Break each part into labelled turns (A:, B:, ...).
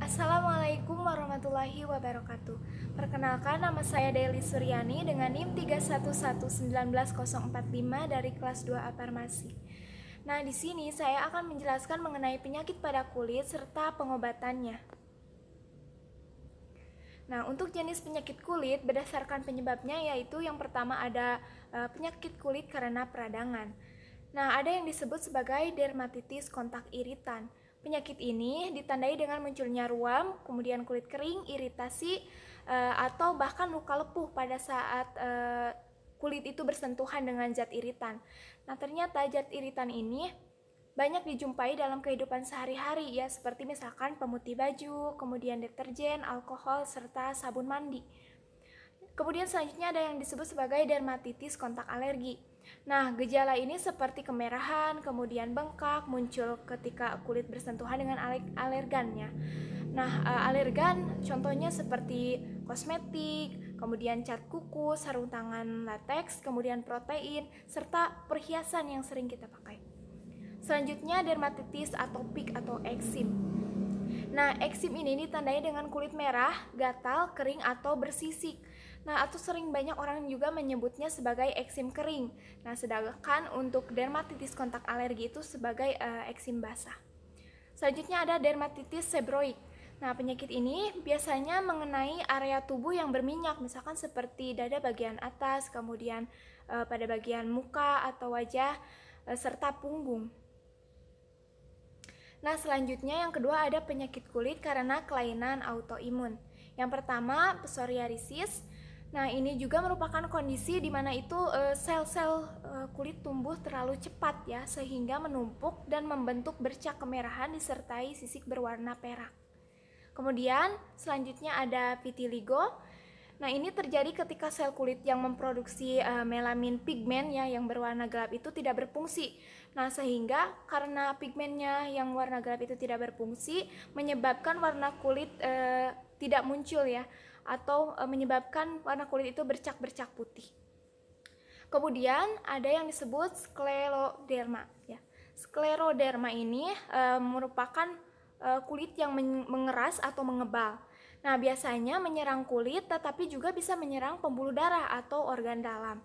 A: Assalamualaikum warahmatullahi wabarakatuh. Perkenalkan, nama saya Deli Suryani dengan NIM 311919045 dari kelas 2A Farmasi. Nah, di sini saya akan menjelaskan mengenai penyakit pada kulit serta pengobatannya. Nah, untuk jenis penyakit kulit berdasarkan penyebabnya yaitu yang pertama ada penyakit kulit karena peradangan. Nah, ada yang disebut sebagai dermatitis kontak iritan. Penyakit ini ditandai dengan munculnya ruam, kemudian kulit kering, iritasi, atau bahkan luka lepuh pada saat kulit itu bersentuhan dengan zat iritan. Nah, ternyata zat iritan ini banyak dijumpai dalam kehidupan sehari-hari ya, seperti misalkan pemutih baju, kemudian deterjen, alkohol, serta sabun mandi. Kemudian selanjutnya ada yang disebut sebagai dermatitis kontak alergi. Nah, gejala ini seperti kemerahan, kemudian bengkak, muncul ketika kulit bersentuhan dengan alergannya. Nah, alergan contohnya seperti kosmetik, kemudian cat kuku, sarung tangan lateks, kemudian protein, serta perhiasan yang sering kita pakai. Selanjutnya dermatitis atopik atau eksim. Nah, eksim ini ditandai dengan kulit merah, gatal, kering, atau bersisik. Nah, atau sering banyak orang juga menyebutnya sebagai eksim kering. Nah, sedangkan untuk dermatitis kontak alergi itu sebagai eksim basah. Selanjutnya ada dermatitis sebroik. Nah, penyakit ini biasanya mengenai area tubuh yang berminyak, misalkan seperti dada bagian atas, kemudian pada bagian muka atau wajah, serta punggung. Nah, selanjutnya yang kedua ada penyakit kulit karena kelainan autoimun. Yang pertama, psoriasis. Nah, ini juga merupakan kondisi di mana itu sel-sel kulit tumbuh terlalu cepat ya, sehingga menumpuk dan membentuk bercak kemerahan disertai sisik berwarna perak. Kemudian selanjutnya ada vitiligo. Nah, ini terjadi ketika sel kulit yang memproduksi melamin pigmen ya yang berwarna gelap itu tidak berfungsi. Nah, sehingga karena pigmennya yang warna gelap itu tidak berfungsi menyebabkan warna kulit tidak muncul ya, atau menyebabkan warna kulit itu bercak-bercak putih. Kemudian ada yang disebut skleroderma ya. Skleroderma ini merupakan kulit yang mengeras atau mengebal. Nah, biasanya menyerang kulit tetapi juga bisa menyerang pembuluh darah atau organ dalam.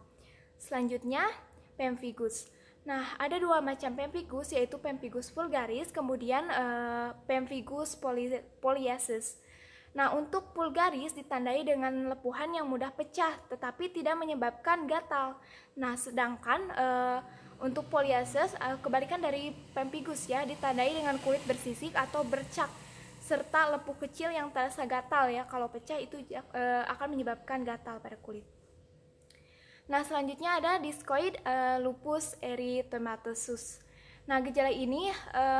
A: Selanjutnya, pemphigus. Nah, ada dua macam pemphigus yaitu pemphigus vulgaris, kemudian pemphigus foliaceus. Nah, untuk vulgaris ditandai dengan lepuhan yang mudah pecah tetapi tidak menyebabkan gatal. Nah, sedangkan untuk foliaceus kebalikan dari pemphigus ya, ditandai dengan kulit bersisik atau bercak serta lepuh kecil yang terasa gatal ya. Kalau pecah itu akan menyebabkan gatal pada kulit. Nah, selanjutnya ada discoid lupus erythematosus. Nah, gejala ini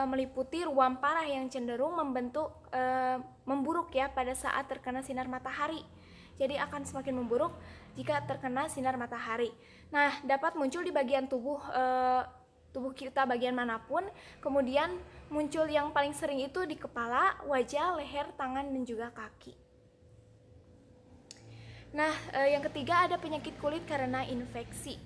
A: meliputi ruam parah yang cenderung memburuk ya pada saat terkena sinar matahari. Jadi akan semakin memburuk jika terkena sinar matahari. Nah, dapat muncul di bagian tubuh kita bagian manapun. Kemudian muncul yang paling sering itu di kepala, wajah, leher, tangan, dan juga kaki. Nah, yang ketiga ada penyakit kulit karena infeksi.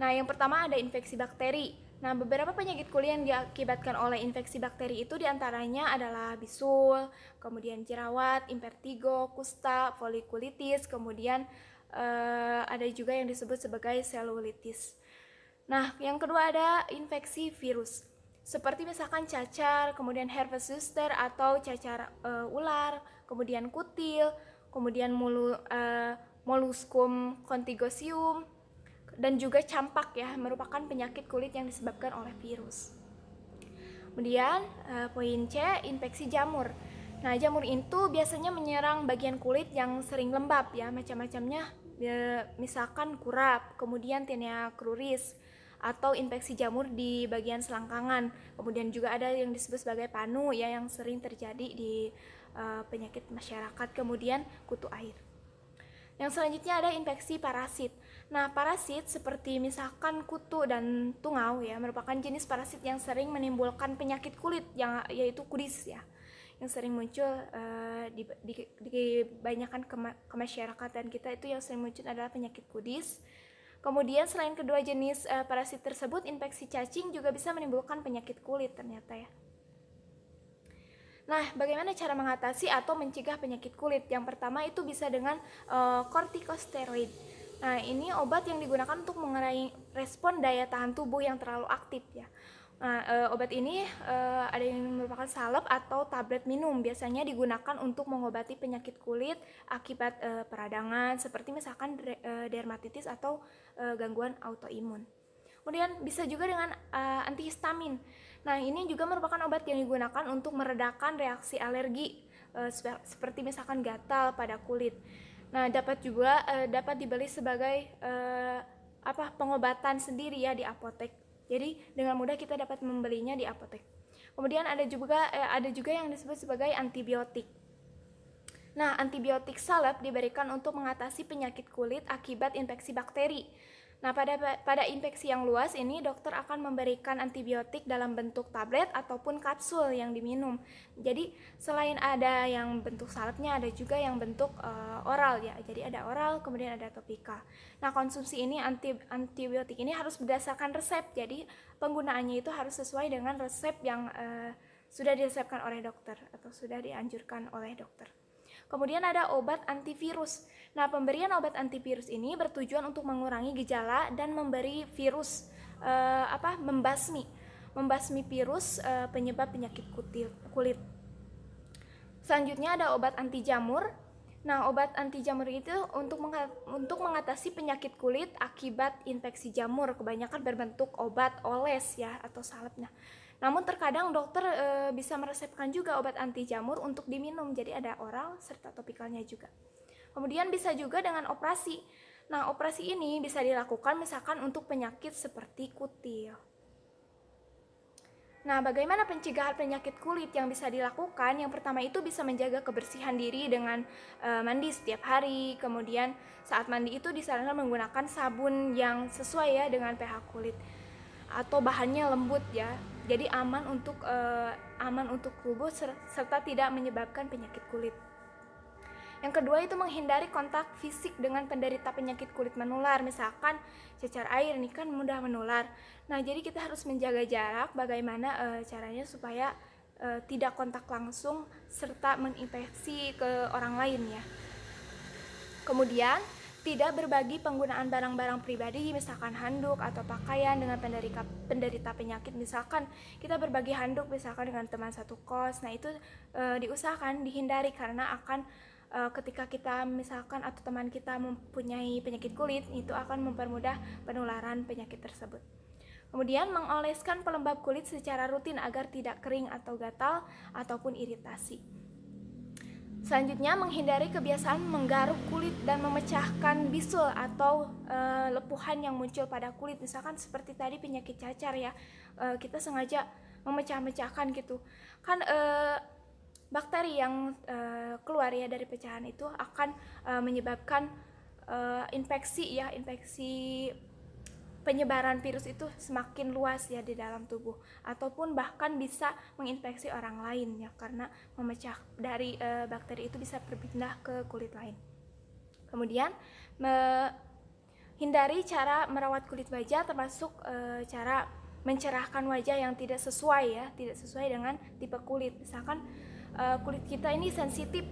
A: Nah, yang pertama ada infeksi bakteri. Nah, beberapa penyakit kulit yang diakibatkan oleh infeksi bakteri itu diantaranya adalah bisul, kemudian jerawat, impertigo, kusta, folikulitis, kemudian ada juga yang disebut sebagai selulitis. Nah, yang kedua ada infeksi virus. Seperti misalkan cacar, kemudian herpes zoster atau cacar ular, kemudian kutil, kemudian molluscum contagiosum, dan juga campak ya, merupakan penyakit kulit yang disebabkan oleh virus. Kemudian poin C, infeksi jamur. Nah, jamur itu biasanya menyerang bagian kulit yang sering lembab ya, macam-macamnya misalkan kurap, kemudian tinea cruris, atau infeksi jamur di bagian selangkangan. Kemudian juga ada yang disebut sebagai panu ya, yang sering terjadi di penyakit masyarakat. Kemudian kutu air. Yang selanjutnya ada infeksi parasit. Nah, parasit seperti misalkan kutu dan tungau ya, merupakan jenis parasit yang sering menimbulkan penyakit kulit yaitu kudis ya, yang sering muncul di kebanyakan kemasyarakatan kita itu yang sering muncul adalah penyakit kudis. Kemudian selain kedua jenis parasit tersebut, infeksi cacing juga bisa menimbulkan penyakit kulit ternyata ya. Nah, bagaimana cara mengatasi atau mencegah penyakit kulit? Yang pertama itu bisa dengan kortikosteroid. Nah, ini obat yang digunakan untuk mengurangi respon daya tahan tubuh yang terlalu aktif ya. Nah, obat ini ada yang merupakan salep atau tablet minum. Biasanya digunakan untuk mengobati penyakit kulit akibat peradangan seperti misalkan dermatitis atau gangguan autoimun. Kemudian bisa juga dengan antihistamin. Nah, ini juga merupakan obat yang digunakan untuk meredakan reaksi alergi seperti misalkan gatal pada kulit. Nah, dapat dibeli sebagai pengobatan sendiri ya di apotek. Jadi dengan mudah kita dapat membelinya di apotek. Kemudian ada juga yang disebut sebagai antibiotik. Nah, antibiotik salep diberikan untuk mengatasi penyakit kulit akibat infeksi bakteri. Nah, pada infeksi yang luas ini dokter akan memberikan antibiotik dalam bentuk tablet ataupun kapsul yang diminum. Jadi selain ada yang bentuk salepnya, ada juga yang bentuk oral ya. Jadi ada oral, kemudian ada topika. Nah, konsumsi ini antibiotik ini harus berdasarkan resep. Jadi penggunaannya itu harus sesuai dengan resep yang sudah diresepkan oleh dokter atau sudah dianjurkan oleh dokter. Kemudian ada obat antivirus. Nah, pemberian obat antivirus ini bertujuan untuk mengurangi gejala dan memberi virus membasmi virus penyebab penyakit kulit. Selanjutnya ada obat anti jamur. Nah, obat anti jamur itu untuk mengatasi penyakit kulit akibat infeksi jamur, kebanyakan berbentuk obat oles ya atau salep. Namun terkadang dokter bisa meresepkan juga obat anti jamur untuk diminum, jadi ada oral serta topikalnya juga. Kemudian bisa juga dengan operasi. Nah, operasi ini bisa dilakukan misalkan untuk penyakit seperti kutil. Nah, bagaimana pencegahan penyakit kulit yang bisa dilakukan? Yang pertama itu bisa menjaga kebersihan diri dengan mandi setiap hari. Kemudian saat mandi itu disarankan menggunakan sabun yang sesuai ya dengan pH kulit atau bahannya lembut ya. Jadi aman untuk tubuh serta tidak menyebabkan penyakit kulit. Yang kedua itu menghindari kontak fisik dengan penderita penyakit kulit menular. Misalkan cecar air ini kan mudah menular. Nah, jadi kita harus menjaga jarak. Bagaimana caranya supaya tidak kontak langsung serta menginfeksi ke orang lain ya. Kemudian tidak berbagi penggunaan barang-barang pribadi, misalkan handuk atau pakaian dengan penderita penyakit. Misalkan kita berbagi handuk misalkan dengan teman satu kos. Nah, itu diusahakan dihindari karena akan ketika kita misalkan atau teman kita mempunyai penyakit kulit, itu akan mempermudah penularan penyakit tersebut. Kemudian mengoleskan pelembab kulit secara rutin agar tidak kering atau gatal ataupun iritasi. Selanjutnya, menghindari kebiasaan menggaruk kulit dan memecahkan bisul atau lepuhan yang muncul pada kulit. Misalkan seperti tadi penyakit cacar ya, kita sengaja memecah-mecahkan gitu. Kan bakteri yang keluar ya dari pecahan itu akan menyebabkan infeksi penyebaran virus itu semakin luas ya di dalam tubuh, ataupun bahkan bisa menginfeksi orang lain ya, karena memecah dari bakteri itu bisa berpindah ke kulit lain. Kemudian hindari cara merawat kulit wajah, termasuk cara mencerahkan wajah yang tidak sesuai dengan tipe kulit. Misalkan kulit kita ini sensitif,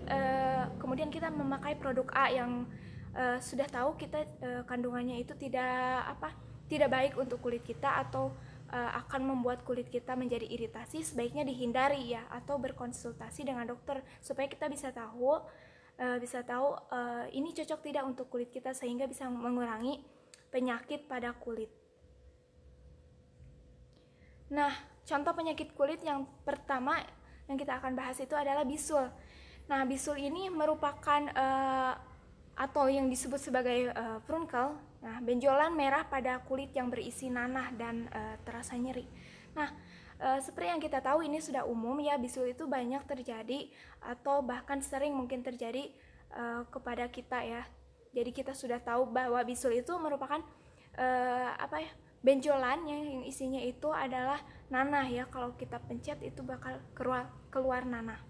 A: kemudian kita memakai produk A yang sudah tahu kita kandungannya itu tidak baik untuk kulit kita atau akan membuat kulit kita menjadi iritasi, sebaiknya dihindari ya, atau berkonsultasi dengan dokter supaya kita bisa tahu ini cocok tidak untuk kulit kita, sehingga bisa mengurangi penyakit pada kulit. Nah, contoh penyakit kulit yang pertama yang kita akan bahas itu adalah bisul. Nah, bisul ini merupakan atau yang disebut sebagai frunkel. Nah, benjolan merah pada kulit yang berisi nanah dan terasa nyeri. Nah, seperti yang kita tahu ini sudah umum ya, bisul itu banyak terjadi atau bahkan sering mungkin terjadi kepada kita ya. Jadi kita sudah tahu bahwa bisul itu merupakan benjolan yang isinya itu adalah nanah ya. Kalau kita pencet itu bakal keluar nanah.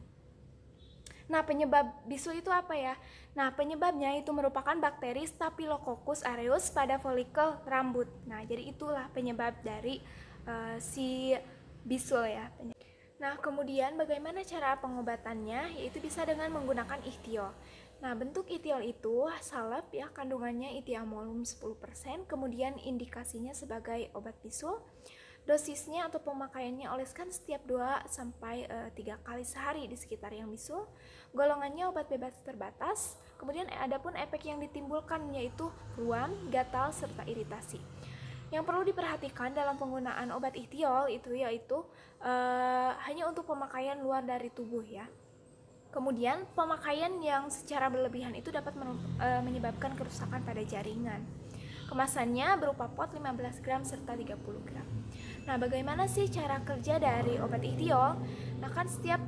A: Nah, penyebab bisul itu apa ya? Nah, penyebabnya itu merupakan bakteri Staphylococcus aureus pada folikel rambut. Nah, jadi itulah penyebab dari si bisul ya. Nah, kemudian bagaimana cara pengobatannya? Yaitu bisa dengan menggunakan ikhtiol. Nah, bentuk ikhtiol itu salep ya, kandungannya itiamolum 10%, kemudian indikasinya sebagai obat bisul. Dosisnya atau pemakaiannya oleskan setiap 2-3 kali sehari di sekitar yang bisul. Golongannya obat bebas terbatas. Kemudian adapun efek yang ditimbulkan yaitu ruam, gatal, serta iritasi. Yang perlu diperhatikan dalam penggunaan obat ikhtiol itu yaitu hanya untuk pemakaian luar dari tubuh ya. Kemudian pemakaian yang secara berlebihan itu dapat menyebabkan kerusakan pada jaringan. Kemasannya berupa pot 15 gram serta 30 gram. Nah, bagaimana sih cara kerja dari obat ikhtiol? Nah, kan setiap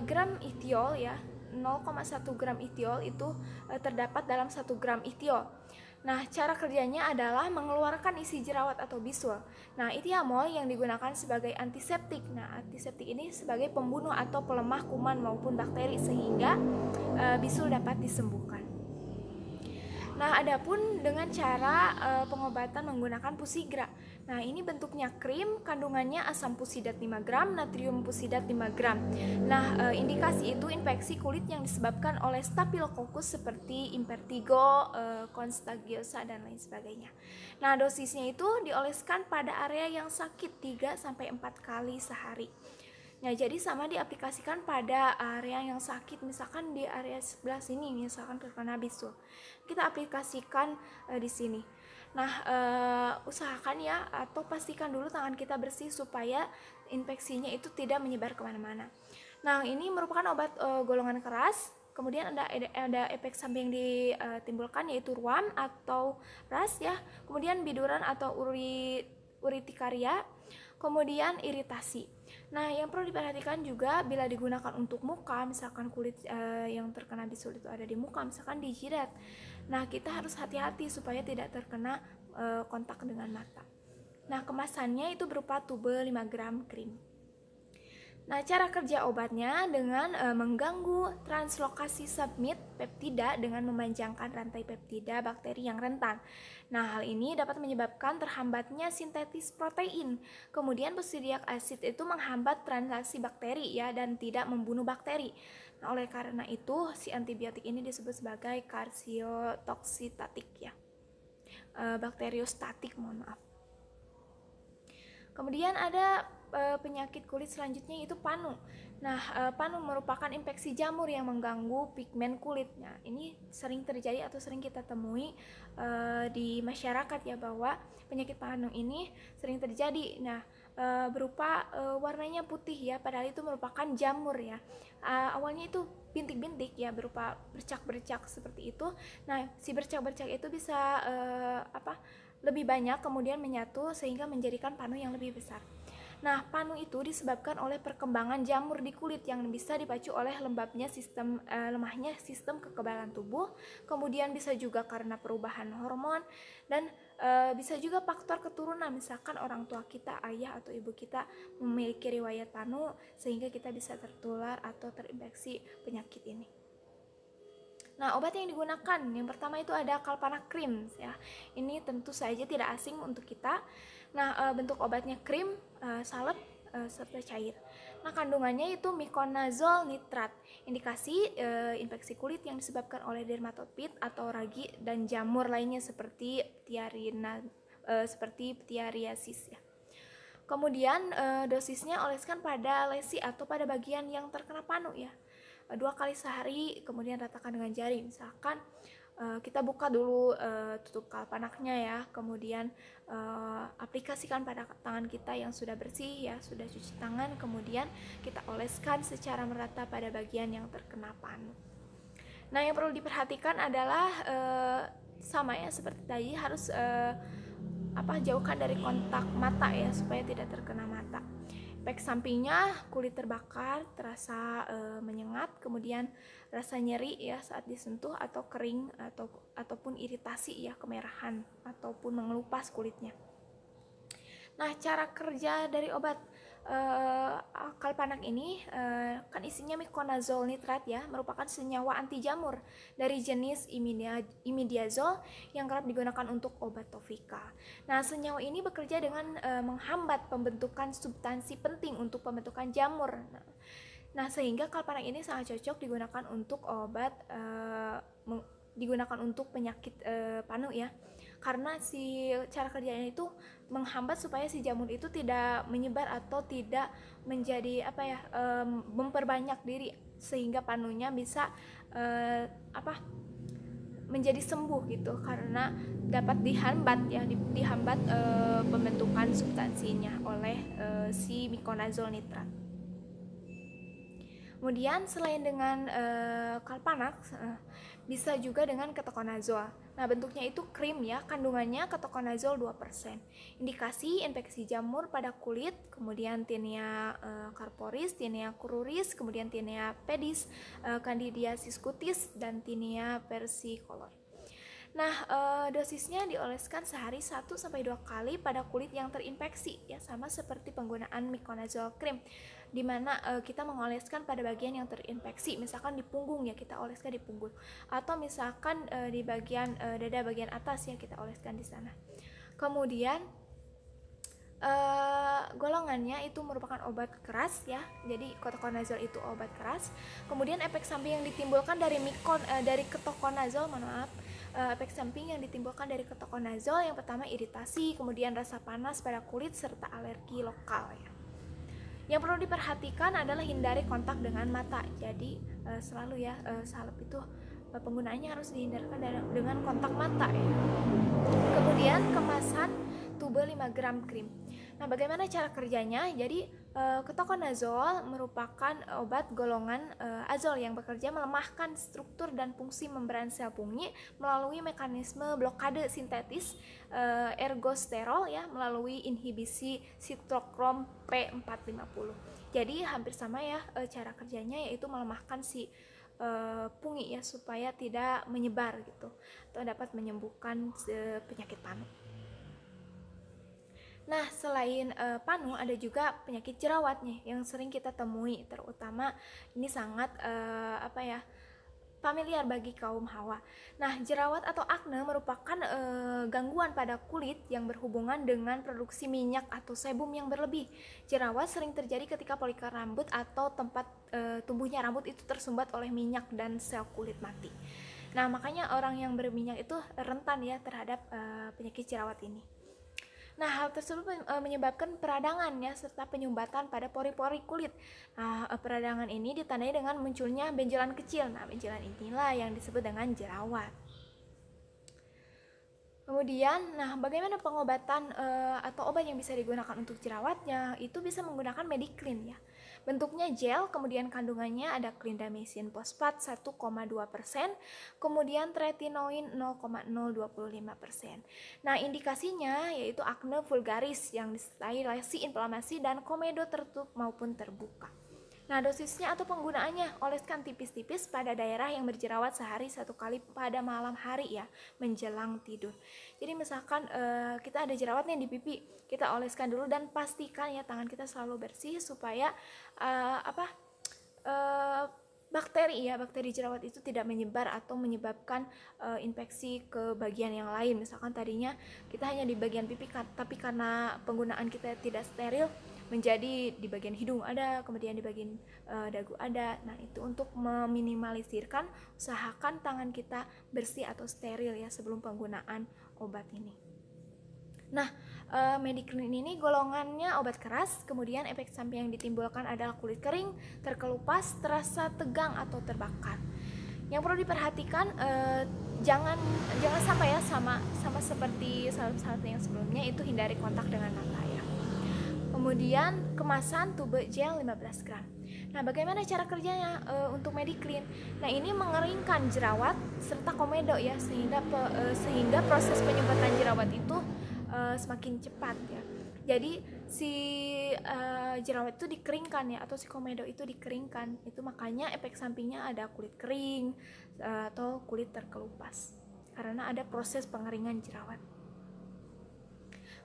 A: gram ikhtiol ya, 0,1 gram ikhtiol itu terdapat dalam 1 gram ikhtiol. Nah, cara kerjanya adalah mengeluarkan isi jerawat atau bisul. Nah, itiamol yang digunakan sebagai antiseptik. Nah, antiseptik ini sebagai pembunuh atau pelemah kuman maupun bakteri sehingga bisul dapat disembuhkan. Nah, adapun dengan cara pengobatan menggunakan pusigra. Nah, ini bentuknya krim, kandungannya asam pusidat 5 gram, natrium pusidat 5 gram. Nah, indikasi itu infeksi kulit yang disebabkan oleh Staphylococcus seperti Impertigo, Constagiosa, dan lain sebagainya. Nah, dosisnya itu dioleskan pada area yang sakit 3-4 kali sehari. Nah, jadi sama diaplikasikan pada area yang sakit, misalkan di area sebelah sini, misalkan terkena bisul. Kita aplikasikan di sini. Nah, usahakan ya atau pastikan dulu tangan kita bersih supaya infeksinya itu tidak menyebar kemana-mana. Nah, ini merupakan obat golongan keras. Kemudian ada efek samping yang ditimbulkan yaitu ruam atau ras ya. Kemudian biduran atau urtikaria. Kemudian iritasi. Nah, yang perlu diperhatikan juga bila digunakan untuk muka, misalkan kulit yang terkena bisul itu ada di muka, misalkan di jidat. Nah, kita harus hati-hati supaya tidak terkena kontak dengan mata. Nah, kemasannya itu berupa tube 5 gram krim. Nah, cara kerja obatnya dengan mengganggu translokasi submit peptida dengan memanjangkan rantai peptida bakteri yang rentan. Nah, hal ini dapat menyebabkan terhambatnya sintetis protein. Kemudian bosiriak asid itu menghambat transaksi bakteri ya dan tidak membunuh bakteri. Nah, oleh karena itu si antibiotik ini disebut sebagai karsiotoksitatik ya. Bakteriostatik, mohon maaf. Kemudian ada penyakit kulit selanjutnya yaitu panu. Nah, panu merupakan infeksi jamur yang mengganggu pigmen kulit. Nah, ini sering terjadi atau sering kita temui di masyarakat ya, bahwa penyakit panu ini sering terjadi. Nah, berupa warnanya putih ya, padahal itu merupakan jamur ya. Awalnya itu bintik-bintik ya, berupa bercak-bercak seperti itu. Nah, si bercak-bercak itu bisa lebih banyak kemudian menyatu sehingga menjadikan panu yang lebih besar. Nah, panu itu disebabkan oleh perkembangan jamur di kulit yang bisa dipacu oleh lemahnya sistem kekebalan tubuh, kemudian bisa juga karena perubahan hormon, dan bisa juga faktor keturunan, misalkan orang tua kita, ayah atau ibu kita memiliki riwayat panu sehingga kita bisa tertular atau terinfeksi penyakit ini. Nah, obat yang digunakan yang pertama itu ada Kalpana Cream ya. Ini tentu saja tidak asing untuk kita. Nah, bentuk obatnya krim, salep, serta cair. Nah, kandungannya itu miconazole nitrat. Indikasi infeksi kulit yang disebabkan oleh dermatopit atau ragi dan jamur lainnya seperti ptiariasis ya. Kemudian dosisnya oleskan pada lesi atau pada bagian yang terkena panu ya. 2 kali sehari, kemudian ratakan dengan jari. Misalkan kita buka dulu tutup kalpanaknya ya, kemudian aplikasikan pada tangan kita yang sudah bersih ya, sudah cuci tangan, kemudian kita oleskan secara merata pada bagian yang terkena panu. Nah, yang perlu diperhatikan adalah sama ya seperti tadi, harus jauhkan dari kontak mata ya supaya tidak terkena mata. Efek sampingnya kulit terbakar, terasa menyengat, kemudian rasa nyeri ya saat disentuh, atau kering ataupun iritasi ya, kemerahan ataupun mengelupas kulitnya. Nah, cara kerja dari obat Kalpanak ini kan isinya miconazole nitrat ya, merupakan senyawa anti jamur dari jenis imidiazole yang kerap digunakan untuk obat topikal. Nah, senyawa ini bekerja dengan menghambat pembentukan substansi penting untuk pembentukan jamur. Nah, sehingga kalpanak ini sangat cocok digunakan untuk obat digunakan untuk penyakit panu ya, karena si cara kerjanya itu menghambat supaya si jamur itu tidak menyebar atau tidak menjadi memperbanyak diri, sehingga panunya bisa menjadi sembuh gitu, karena dapat dihambat ya, dihambat pembentukan substansinya oleh si miconazole nitrat. Kemudian selain dengan kalpanak, bisa juga dengan ketoconazole. Nah, bentuknya itu krim ya, kandungannya ketoconazole 2%. Indikasi infeksi jamur pada kulit, kemudian Tinea carporis, Tinea cruris, kemudian Tinea pedis, Candidiasis cutis, dan Tinea versicolor. Nah, dosisnya dioleskan sehari 1-2 kali pada kulit yang terinfeksi ya, sama seperti penggunaan miconazole cream, di mana kita mengoleskan pada bagian yang terinfeksi, misalkan di punggung ya, kita oleskan di punggung, atau misalkan di bagian dada bagian atas ya, kita oleskan di sana. Kemudian golongannya itu merupakan obat keras ya, jadi ketoconazole itu obat keras. Kemudian efek samping yang ditimbulkan dari ketoconazole, efek samping yang ditimbulkan dari ketoconazole yang pertama iritasi, kemudian rasa panas pada kulit serta alergi lokal ya. Yang perlu diperhatikan adalah hindari kontak dengan mata. Jadi selalu ya, salep itu penggunaannya harus dihindarkan dengan kontak mata ya. Kemudian kemasan tube 5 gram krim. Nah, bagaimana cara kerjanya? Jadi ketoconazole merupakan obat golongan azol yang bekerja melemahkan struktur dan fungsi membran sel punyi melalui mekanisme blokade sintetis ergosterol ya, melalui inhibisi sitokrom P450. Jadi hampir sama ya cara kerjanya, yaitu melemahkan si pungi ya, supaya tidak menyebar gitu, atau dapat menyembuhkan penyakit panu. Nah, selain panu, ada juga penyakit jerawat nih yang sering kita temui, terutama ini sangat familiar bagi kaum hawa. Nah, jerawat atau akne merupakan gangguan pada kulit yang berhubungan dengan produksi minyak atau sebum yang berlebih. Jerawat sering terjadi ketika folikel rambut atau tempat tumbuhnya rambut itu tersumbat oleh minyak dan sel kulit mati. Nah, makanya orang yang berminyak itu rentan ya terhadap penyakit jerawat ini. Nah, hal tersebut menyebabkan peradangan ya, serta penyumbatan pada pori-pori kulit. Nah, peradangan ini ditandai dengan munculnya benjolan kecil. Nah, benjolan inilah yang disebut dengan jerawat. Kemudian, nah bagaimana pengobatan atau obat yang bisa digunakan untuk jerawatnya? Itu bisa menggunakan Mediclin ya. Bentuknya gel, kemudian kandungannya ada clindamycin fosfat 1,2%, kemudian tretinoin 0,025%. Nah, indikasinya yaitu akne vulgaris yang disertai lesi inflamasi dan komedo tertutup maupun terbuka. Nah, dosisnya atau penggunaannya, oleskan tipis-tipis pada daerah yang berjerawat sehari 1 kali pada malam hari ya, menjelang tidur. Jadi misalkan kita ada jerawat nih di pipi, kita oleskan dulu dan pastikan ya tangan kita selalu bersih supaya bakteri jerawat itu tidak menyebar atau menyebabkan infeksi ke bagian yang lain. Misalkan tadinya kita hanya di bagian pipi, tapi karena penggunaan kita tidak steril, menjadi di bagian hidung ada, kemudian di bagian dagu ada. Nah, itu untuk meminimalisirkan, usahakan tangan kita bersih atau steril ya sebelum penggunaan obat ini. Nah, Mediclin ini golongannya obat keras, kemudian efek samping yang ditimbulkan adalah kulit kering, terkelupas, terasa tegang atau terbakar. Yang perlu diperhatikan, jangan sampai ya sama seperti salep-salep yang sebelumnya, itu hindari kontak dengan mata ya. Kemudian kemasan tube gel 15 gram. Nah, bagaimana cara kerjanya untuk Mediclin? Nah, ini mengeringkan jerawat serta komedo ya, sehingga proses penyumbatan jerawat itu semakin cepat ya. Jadi si jerawat itu dikeringkan ya, atau si komedo itu dikeringkan. Itu makanya efek sampingnya ada kulit kering atau kulit terkelupas, karena ada proses pengeringan jerawat.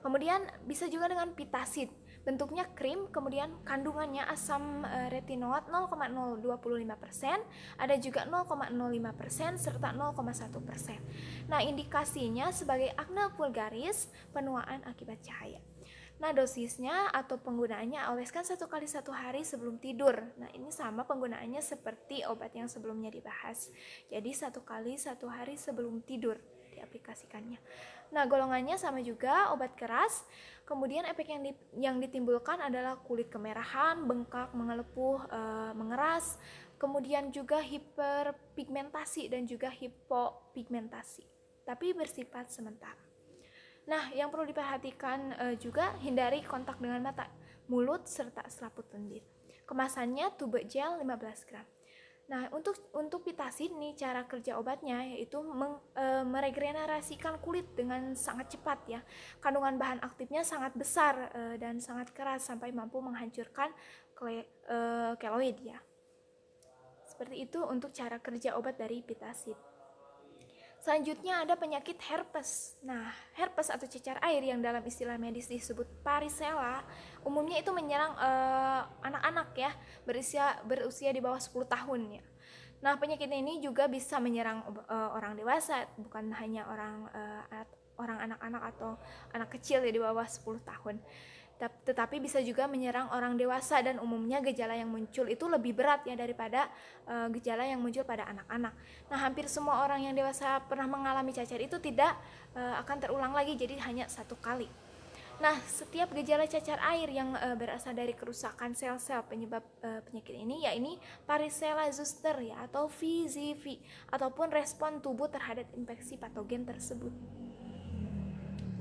A: Kemudian bisa juga dengan pitasid. Bentuknya krim, kemudian kandungannya asam retinoat 0,025%, ada juga 0,05% serta 0,1%. Nah, indikasinya sebagai akne vulgaris, penuaan akibat cahaya. Nah, dosisnya atau penggunaannya oleskan 1 kali 1 hari sebelum tidur. Nah, ini sama penggunaannya seperti obat yang sebelumnya dibahas. Jadi 1 kali 1 hari sebelum tidur diaplikasikannya. Nah, golongannya sama juga, obat keras. Kemudian efek yang ditimbulkan adalah kulit kemerahan, bengkak, mengelepuh, mengeras, kemudian juga hiperpigmentasi dan juga hipopigmentasi, tapi bersifat sementara. Nah, yang perlu diperhatikan juga, hindari kontak dengan mata, mulut, serta selaput lendir. Kemasannya tube gel 15 gram. Nah, untuk pitasin nih, cara kerja obatnya yaitu meregenerasikan kulit dengan sangat cepat ya. Kandungan bahan aktifnya sangat besar dan sangat keras sampai mampu menghancurkan keloid ya. Seperti itu untuk cara kerja obat dari pitasin. Selanjutnya ada penyakit herpes. Nah, herpes atau cecar air yang dalam istilah medis disebut varicella, umumnya itu menyerang anak-anak ya, berusia di bawah 10 tahun ya. Nah, penyakit ini juga bisa menyerang orang dewasa, bukan hanya orang anak-anak atau anak kecil ya di bawah 10 tahun. Tetapi bisa juga menyerang orang dewasa, dan umumnya gejala yang muncul itu lebih berat ya daripada gejala yang muncul pada anak-anak. Nah, hampir semua orang yang dewasa pernah mengalami cacar itu tidak akan terulang lagi, jadi hanya 1 kali. Nah, setiap gejala cacar air yang berasal dari kerusakan sel-sel penyebab penyakit ini, yakni varicella zoster ya, atau VZV, ataupun respon tubuh terhadap infeksi patogen tersebut.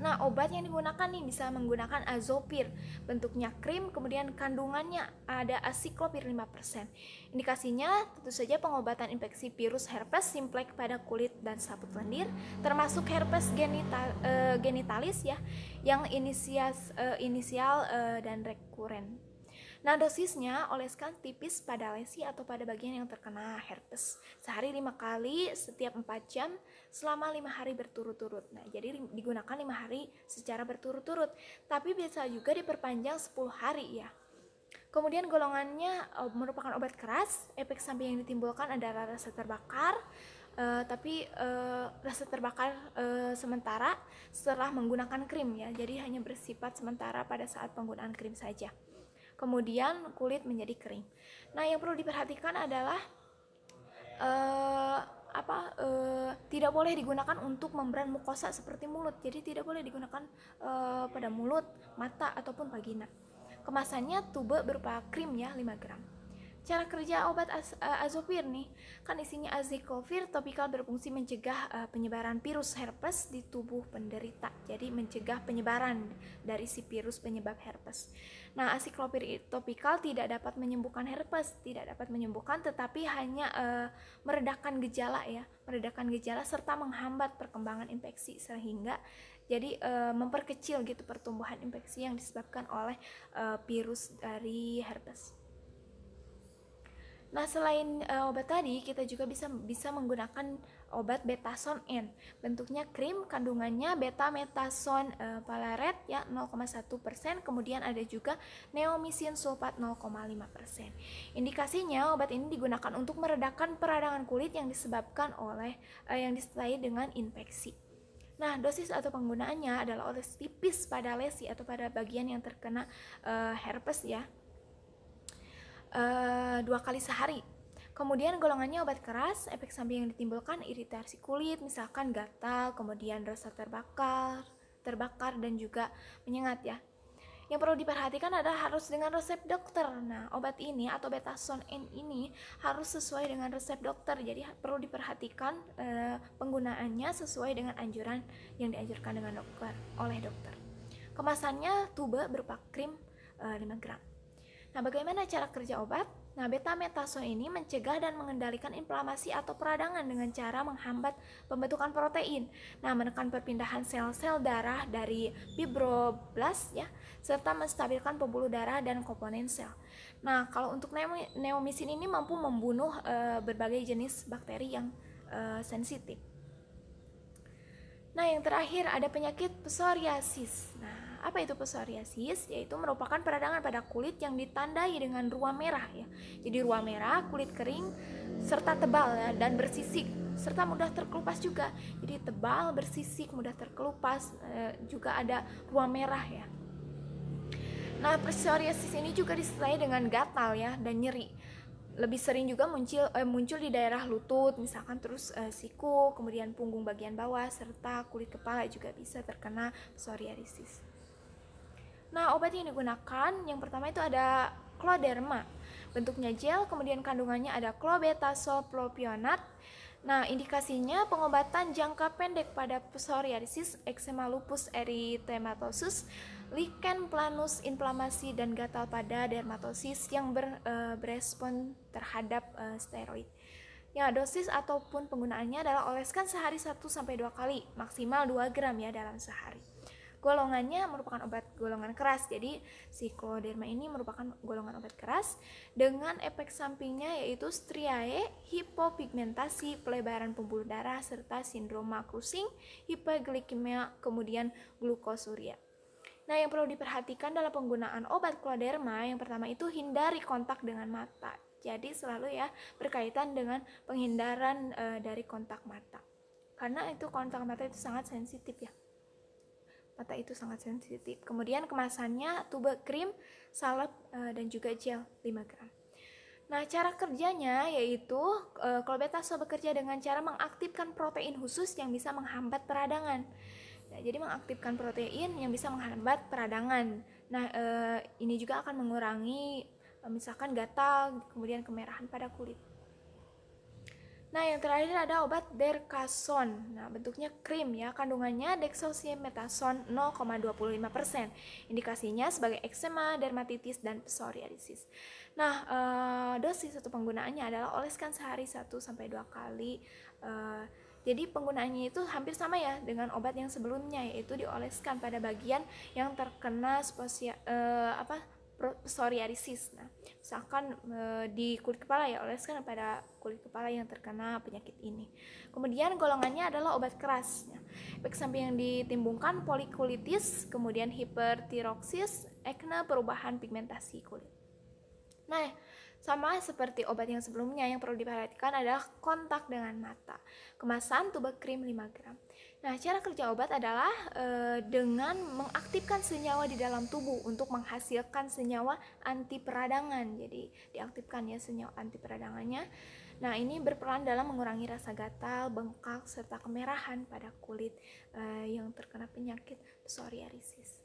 A: Nah, obat yang digunakan nih bisa menggunakan azopir, bentuknya krim, kemudian kandungannya ada asiklopir 5%. Indikasinya tentu saja pengobatan infeksi virus herpes simplex pada kulit dan selaput lendir, termasuk herpes genitalis ya, yang inisial dan rekuren. Nah, dosisnya oleskan tipis pada lesi atau pada bagian yang terkena herpes. Sehari 5 kali setiap 4 jam selama 5 hari berturut-turut. Nah, jadi digunakan 5 hari secara berturut-turut. Tapi bisa juga diperpanjang 10 hari ya. Kemudian golongannya merupakan obat keras. Efek samping yang ditimbulkan adalah rasa terbakar. Tapi rasa terbakar sementara setelah menggunakan krim ya. Jadi hanya bersifat sementara pada saat penggunaan krim saja. Kemudian kulit menjadi kering. Nah, yang perlu diperhatikan adalah tidak boleh digunakan untuk membran mukosa seperti mulut. Jadi tidak boleh digunakan pada mulut, mata, ataupun vagina. Kemasannya tube berupa krim ya, 5 gram. Cara kerja obat azopir nih, kan isinya aziklopir topikal, berfungsi mencegah penyebaran virus herpes di tubuh penderita. Jadi mencegah penyebaran dari si virus penyebab herpes. Nah, aziklopir topikal tidak dapat menyembuhkan herpes, tidak dapat menyembuhkan, tetapi hanya meredakan gejala ya, meredakan gejala serta menghambat perkembangan infeksi, sehingga jadi memperkecil gitu pertumbuhan infeksi yang disebabkan oleh virus dari herpes. Nah, selain obat tadi, kita juga bisa menggunakan obat betason N. Bentuknya krim, kandungannya beta-metason palaret ya 0,1%, kemudian ada juga neomisin sulfat 0,5%. Indikasinya obat ini digunakan untuk meredakan peradangan kulit yang disebabkan oleh yang disertai dengan infeksi. Nah, dosis atau penggunaannya adalah oles tipis pada lesi atau pada bagian yang terkena herpes ya. 2 kali sehari. Kemudian golongannya obat keras. Efek samping yang ditimbulkan iritasi kulit, misalkan gatal, kemudian rasa terbakar dan juga menyengat ya. Yang perlu diperhatikan adalah harus dengan resep dokter. Nah, obat ini atau betason N ini harus sesuai dengan resep dokter. Jadi perlu diperhatikan penggunaannya sesuai dengan anjuran yang dianjurkan oleh dokter. Kemasannya tube berupa krim 5 gram. Nah, bagaimana cara kerja obat? Nah, beta-metason ini mencegah dan mengendalikan inflamasi atau peradangan dengan cara menghambat pembentukan protein. Nah, menekan perpindahan sel-sel darah dari fibroblast ya, serta menstabilkan pembuluh darah dan komponen sel. Nah, kalau untuk neomisin ini mampu membunuh berbagai jenis bakteri yang sensitif. Nah, yang terakhir ada penyakit psoriasis. Nah, apa itu psoriasis? Yaitu merupakan peradangan pada kulit yang ditandai dengan ruam merah ya. Jadi ruam merah, kulit kering, serta tebal ya, dan bersisik, serta mudah terkelupas juga. Jadi tebal, bersisik, mudah terkelupas, juga ada ruam merah ya. Nah, psoriasis ini juga disertai dengan gatal ya dan nyeri. Lebih sering juga muncul di daerah lutut, misalkan terus siku, kemudian punggung bagian bawah, serta kulit kepala juga bisa terkena psoriasis. Nah, obat yang digunakan yang pertama itu ada Cloderma. Bentuknya gel, kemudian kandungannya ada clobetasol propionat. Nah, indikasinya pengobatan jangka pendek pada psoriasis, eksema lupus erythematosus, lichen planus, inflamasi dan gatal pada dermatosis yang berespon terhadap steroid. Ya, dosis ataupun penggunaannya adalah oleskan sehari 1-2 kali, maksimal 2 gram ya dalam sehari. Golongannya merupakan obat golongan keras, jadi si Cloderma ini merupakan golongan obat keras dengan efek sampingnya yaitu striae, hipopigmentasi, pelebaran pembuluh darah, serta sindroma Cushing, hipoglikemia, kemudian glukosuria. Nah, yang perlu diperhatikan dalam penggunaan obat Cloderma, yang pertama itu hindari kontak dengan mata. Jadi selalu ya berkaitan dengan penghindaran dari kontak mata. Karena itu kontak mata itu sangat sensitif ya. Mata itu sangat sensitif. Kemudian kemasannya tube krim, salep, dan juga gel 5 gram. Nah, cara kerjanya yaitu clobetasol bekerja dengan cara mengaktifkan protein khusus yang bisa menghambat peradangan. Nah, jadi mengaktifkan protein yang bisa menghambat peradangan. Nah, ini juga akan mengurangi misalkan gatal, kemudian kemerahan pada kulit. Nah, yang terakhir ada obat Dercason. Nah, bentuknya krim ya, kandungannya dexosimethasone 0,25%. Indikasinya sebagai eksema, dermatitis, dan psoriasis. Nah, dosis atau penggunaannya adalah oleskan sehari 1-2 kali. Jadi penggunaannya itu hampir sama ya dengan obat yang sebelumnya, yaitu dioleskan pada bagian yang terkena psoriasis. Nah, misalkan di kulit kepala ya, oleskan pada kulit kepala yang terkena penyakit ini. Kemudian golongannya adalah obat keras. Efek samping yang ditimbulkan polikulitis, kemudian hipertiroksis, akne, perubahan pigmentasi kulit. Nah, sama seperti obat yang sebelumnya, yang perlu diperhatikan adalah kontak dengan mata. Kemasan tube krim 5 gram. Nah, cara kerja obat adalah dengan mengaktifkan senyawa di dalam tubuh untuk menghasilkan senyawa anti peradangan. Jadi diaktifkan ya senyawa anti peradangannya. Nah, ini berperan dalam mengurangi rasa gatal, bengkak, serta kemerahan pada kulit yang terkena penyakit psoriasis.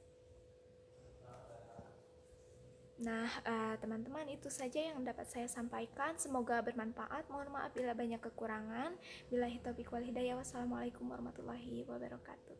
A: Nah, teman-teman, itu saja yang dapat saya sampaikan. Semoga bermanfaat. Mohon maaf bila banyak kekurangan. Billahi taufiq wal hidayah. Wassalamualaikum warahmatullahi wabarakatuh.